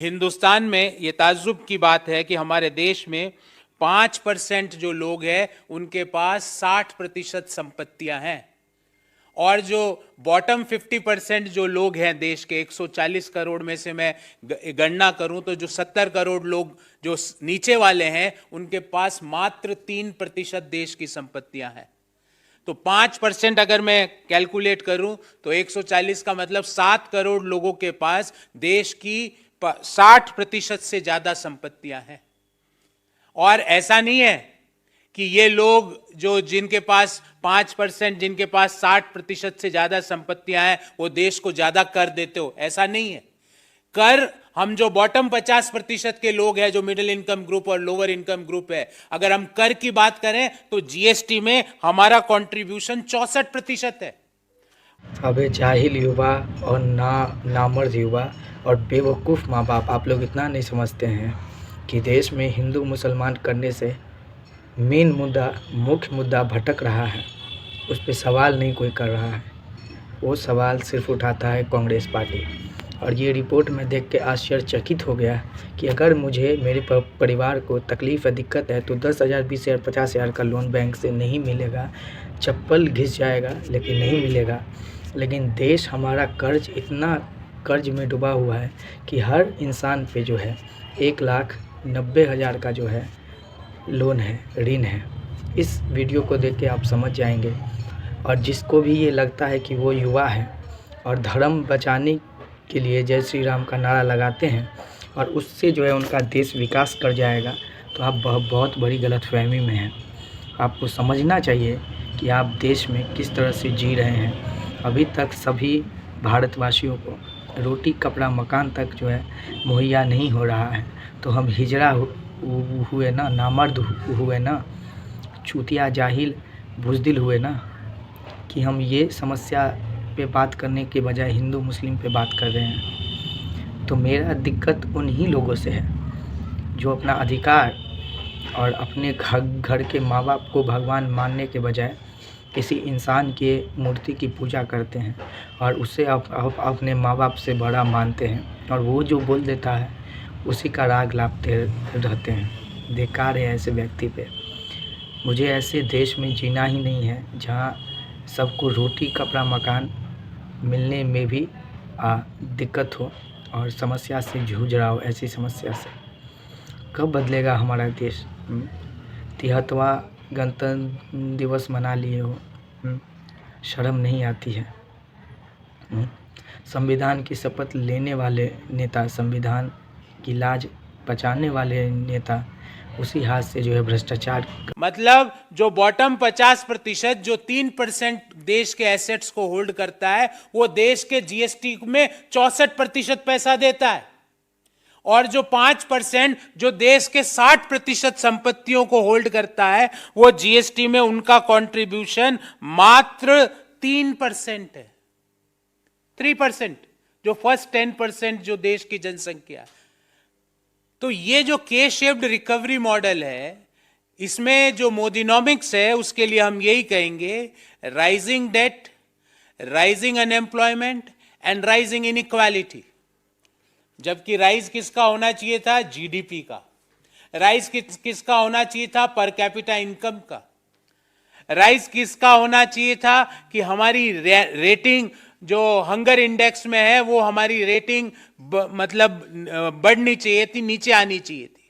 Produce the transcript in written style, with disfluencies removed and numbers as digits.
हिंदुस्तान में ये ताज्जुब की बात है कि हमारे देश में 5% जो लोग हैं उनके पास 60% संपत्तियां हैं, और जो बॉटम 50% जो लोग हैं देश के 140 करोड़ में से मैं गणना करूं तो जो 70 करोड़ लोग जो नीचे वाले हैं उनके पास मात्र 3% देश की संपत्तियां हैं। तो 5% अगर मैं कैलकुलेट करूं तो 140 का मतलब 7 करोड़ लोगों के पास देश की 60% से ज्यादा संपत्तियां हैं। और ऐसा नहीं है कि ये लोग जो जिनके पास 5%, जिनके पास 60% से ज्यादा संपत्तियां हैं वो देश को ज्यादा कर देते हो, ऐसा नहीं है। कर हम जो बॉटम 50% के लोग हैं, जो मिडिल इनकम ग्रुप और लोअर इनकम ग्रुप है, अगर हम कर की बात करें तो जीएसटी में हमारा कंट्रीब्यूशन 64% है। अबे जाहिल युवा और नामर्द युवा और बेवकूफ़ माँ बाप, आप लोग इतना नहीं समझते हैं कि देश में हिंदू मुसलमान करने से मुख्य मुद्दा भटक रहा है। उस पे सवाल नहीं कोई कर रहा है, वो सवाल सिर्फ उठाता है कांग्रेस पार्टी। और ये रिपोर्ट में देख के आश्चर्यचकित हो गया कि अगर मुझे मेरे परिवार को तकलीफ़ है, दिक्कत है तो 10,000, 20,000, 50,000 का लोन बैंक से नहीं मिलेगा। चप्पल घिस जाएगा लेकिन नहीं मिलेगा। लेकिन देश हमारा इतना कर्ज में डूबा हुआ है कि हर इंसान पे जो है 1,90,000 का जो है लोन है, ऋण है। इस वीडियो को देख के आप समझ जाएंगे। और जिसको भी ये लगता है कि वो युवा है और धर्म बचाने के लिए जय श्री राम का नारा लगाते हैं और उससे जो है उनका देश विकास कर जाएगा, तो आप बहुत बड़ी गलतफहमी में हैं। आपको समझना चाहिए कि आप देश में किस तरह से जी रहे हैं। अभी तक सभी भारतवासियों को रोटी, कपड़ा, मकान तक जो है मुहैया नहीं हो रहा है। तो हम हिजड़ा हुए ना, नामर्द हुए ना, चूतिया, जाहिल, बुज़दिल हुए ना, कि हम ये समस्या पे बात करने के बजाय हिंदू मुस्लिम पे बात कर रहे हैं। तो मेरा दिक्कत उन्हीं लोगों से है जो अपना अधिकार और अपने घर के माँ बाप को भगवान मानने के बजाय किसी इंसान के मूर्ति की पूजा करते हैं और उसे अपने माँ बाप से बड़ा मानते हैं, और वो जो बोल देता है उसी का राग लापते रहते हैं। बेकार है ऐसे व्यक्ति पे। मुझे ऐसे देश में जीना ही नहीं है जहाँ सबको रोटी, कपड़ा, मकान मिलने में भी दिक्कत हो और समस्या से जूझ रहा हो। ऐसी समस्या से कब बदलेगा हमारा देश? 73वां गणतंत्र दिवस मना लिए हो, शर्म नहीं आती है? संविधान की शपथ लेने वाले नेता, संविधान की लाज बचाने वाले नेता, उसी हाथ से जो है भ्रष्टाचार। मतलब जो बॉटम 50%, जो 3% देश के एसेट्स को होल्ड करता है, वो देश के जीएसटी में 64% पैसा देता है, और जो 5% जो देश के 60% संपत्तियों को होल्ड करता है, वो जीएसटी में उनका कंट्रीब्यूशन मात्र 3% है। 3%, जो फर्स्ट 10% जो देश की जनसंख्या। तो ये जो के शेप्ड रिकवरी मॉडल है, इसमें जो मोदीनॉमिक्स है उसके लिए हम यही कहेंगे, rising debt, rising unemployment and rising inequality. जबकि राइज किसका होना चाहिए था? जीडीपी का। राइज किसका होना चाहिए था? पर कैपिटा इनकम का। राइज किसका होना चाहिए था कि हमारी रेटिंग जो हंगर इंडेक्स में है वो हमारी रेटिंग मतलब बढ़नी चाहिए थी, नीचे आनी चाहिए थी।